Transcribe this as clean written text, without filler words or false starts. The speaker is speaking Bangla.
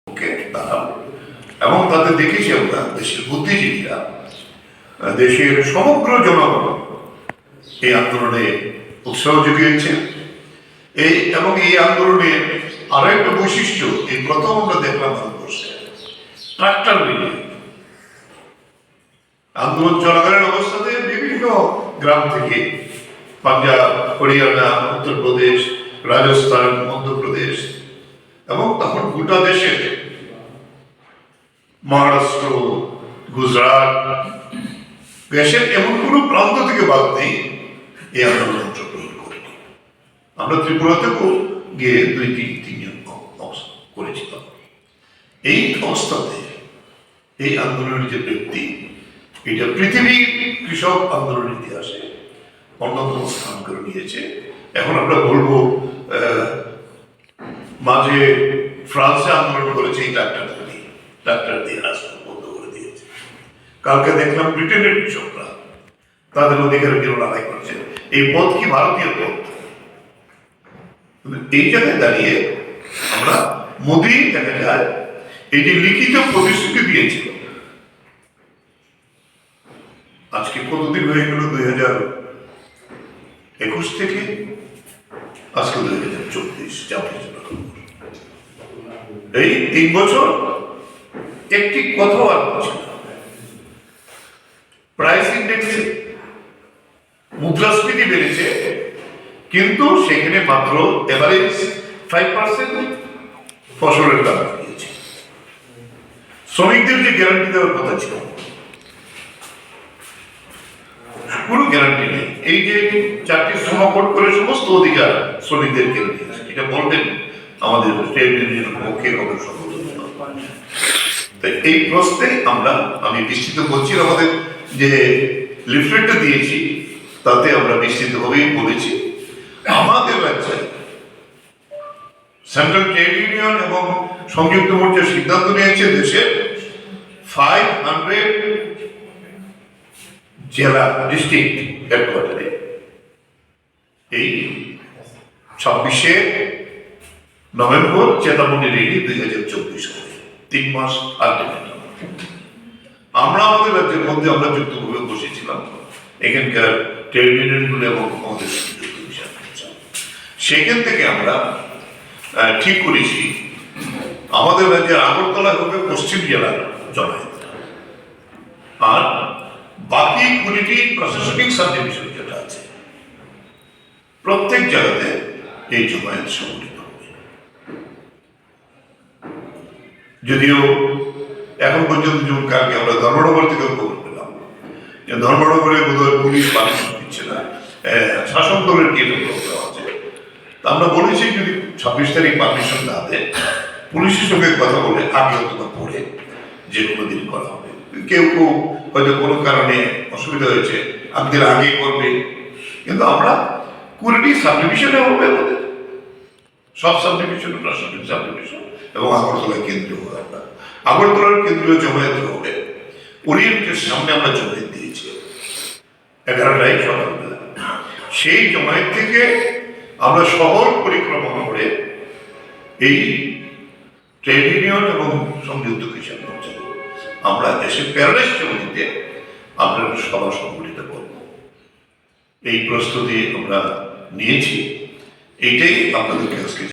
পক্ষে তারা এবং তাদের দেখেছি আমরা দেশের বুদ্ধিজীবীরা, দেশের সমগ্র জনগণ এই আন্দোলনে উৎসাহ জুগিয়েছে। এবং এই আন্দোলনের আরো একটা বৈশিষ্ট্য, এই প্রথম আমরা দেখলাম ভারতবর্ষে ট্রাক্টর মিলে আন্দোলন চলাকালীন অবস্থাতে বিভিন্ন গ্রাম থেকে পাঞ্জাব, হরিয়ানা, উত্তরপ্রদেশ, রাজস্থান, মধ্যপ্রদেশ এবং তখন গোটা দেশের মহারাষ্ট্র, গুজরাট, দেশের এমন কোনো প্রান্ত থেকে বাদ নেই এই আন্দোলনে অংশগ্রহণ করেনি। আমরা ত্রিপুরাতেও গিয়ে 2-3 করেছিলাম। এই অবস্থাতে এই আন্দোলনের যে ব্যক্তি, এটা পৃথিবীর কৃষক আন্দোলনের ইতিহাসে অন্যতম স্থান করে নিয়েছে। এখন আমরা বলবো মাঝে ফ্রান্সে আন্দোলন করেছে এই ট্রাক্টর দিয়ে রাস্তা বন্ধ করে দিয়েছে। কালকে দেখলাম ব্রিটেনের কৃষকরা তাদের অধিকারের জন্য লড়াই করছে। এই পথ কি ভারতীয় পথ? এই জায়গায় দাঁড়িয়ে আমরা মোদী দেখা যায় এই যে লিখিত প্রতিশ্রুতি দিয়েছিল, আজকে কতদিন হয়ে গেল, 2021 থেকে আজকে 2024, এই 3 বছর একটি কথাও আর বলছে না। প্রাইস ইন্ডেক্সে মুদ্রাস্ফীতি বেড়েছে, কিন্তু সেখানে মাত্র এভারেজ 5% ফসলের দাম দিয়েছে। শ্রমিকদের যে গ্যারান্টি দেওয়ার কথা ছিল, কোনো গ্যারান্টি নেই। এই যে 4টি শ্রমকোড করে সমস্ত অধিকার শ্রমিকদেরকে দিয়েছে, এটা বলবেন আমাদের ট্রেড ইউনিয়নের পক্ষে কবে সম্ভব। এই প্রশ্নে আমি বিস্তৃত বলছি, আমাদের যে লিফলেটটা দিয়েছি তাতে আমরা বিস্তৃতভাবেই বলেছি আমাদের রাজ্যে সেন্ট্রাল ট্রেড ইউনিয়ন এবং সংযুক্ত মোর্চা সিদ্ধান্ত নিয়েছে দেশের 500 জেলা ডিস্ট্রিক্ট হেডকোয়ার্টারে এই 26শে নভেম্বর চেতাবনী রেডি 2024 সালে 3 মাস আলটিমেটাম। আমরা আমাদের রাজ্যের মধ্যে আমরা যুক্তভাবে বসেছিলাম এখানকার ট্রেড ইউনিয়নগুলো এবং আমাদের সেখান থেকে আমরা ঠিক করেছি আমাদের রাজ্যের আগরতলা হবে পশ্চিম জেলার জমায়েত, আর বাকি 20টি প্রশাসনিক সাবডিভিশন যেটা আছে প্রত্যেক জায়গাতে এই জমায়েত সংগঠিত হবে। যদিও এখন পর্যন্ত যেমন কালকে আমরা ধর্মনগর থেকে খবর পেলাম যে ধর্মনগরে বোধহয় পুলিশ পারমিশন দিচ্ছে না, শাসক দলের কি দেওয়া আছে। তা আমরা বলেছি যদি 26 তারিখ পারমিশন না দেয়, পুলিশের সঙ্গে কথা বলে আগে অথবা পরে যে কোনো দিন করা হবে। কেউ কেউ হয়তো কোনো কারণে অসুবিধা হয়েছে একদিন আগে করবে, কিন্তু আমরা 20টি সাবডিভিশনে হবে, আমাদের সব সাবডিভিশন, প্রশাসনিক সাবডিভিশন এবং আগরতলা কেন্দ্রীয় হবে। আমরা আগরতলার কেন্দ্রীয় জমায়েত হবে ওরিয়েন্টের সামনে আমরা জমায়েত দিয়েছি 11টায় সকালবেলা। সেই জমায়েত থেকে আমরা শহর পরিক্রমা করে এই ট্রেড ইউনিয়ন এবং সংযুক্ত কৃষক মোর্চা আমরা দেশের প্যারাডাইস জমিতে আমরা সভা সংগঠিত করব। এই প্রস্তুতি আমরা নিয়েছি, এইটাই আপনাদেরকে আজকে